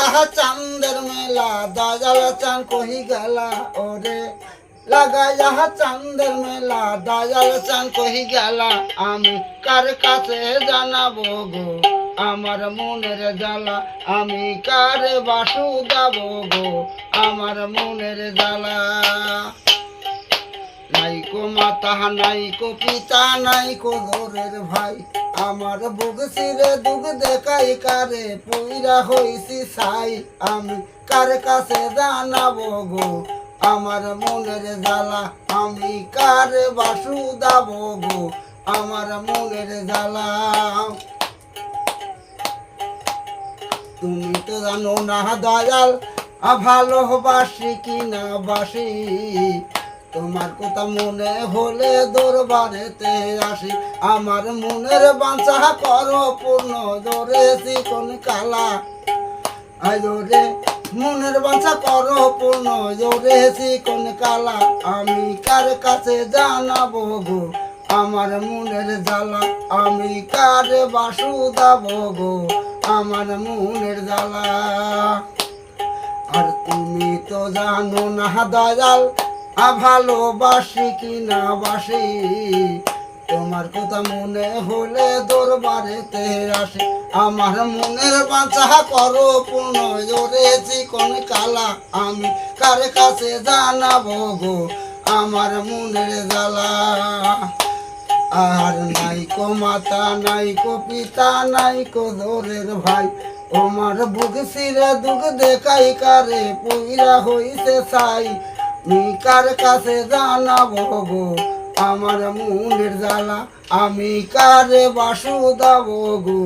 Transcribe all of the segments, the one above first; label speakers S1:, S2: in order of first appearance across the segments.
S1: যাহা চাঁদের মেলা দয়াল চাঁদ কহি গেলা ওরে লাগাই যাহা চাঁদের মেলা দয়াল চাঁদ কহি গেলা আমি কার কাছে জানাবো গো আমার মনের জ্বালা আমি কার বাসু যাবো গো আমার মনের জ্বালা নাইকো মাতা নাইকো পিতা নাইকো দোরের ভাই আমার বুক সিরে দুঃখ দেখাই কারে পুইরা হইছি সাই আমি কার কাছে জানাবো গো আমার মনের জ্বালা আমি কার বাসু দাবো গো আমার মনের জ্বালা তুমি তো জানো না দয়াল ভালোবাসি কি না বাসি তোমার কথা মনে হলে দরবারেতে আসি আমার মনের বাঞ্ছা করো পূর্ণ ধরেছি কোন কালা আজরে মনের বাঞ্ছা করো পূর্ণ ধরেছি কোন কালা আমি কার কাছে জানাবো গো আমার মনের জ্বালা আমি কার বাসু দাবো গো আমার মনের জ্বালা আর তুমি তো জানো না দয়াল ভালোবাসি কি না বাসি তোমার কথা মনে হলে দরবারেতে আসে আমার মনের বাঁচা করো পূর্ণ ধরেছি কোন কালা আমি কার কাছে জানাবো গো আমার মনের জ্বালা আর নাইকো মাতা নাইকো পিতা নাইকো দোরের ভাই আমার বুক সিরে দুঃখ দেখাই কারে পুইরা হইছে ছাই আমি কার কাছে জানাবো গো আমার মনের জ্বালা আমি কারে বাসু দাবো গো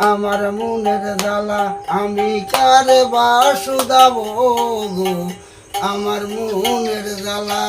S1: আমার মনের জ্বালা আমি কারে বাসু দাবো গো আমার মনের জ্বালা।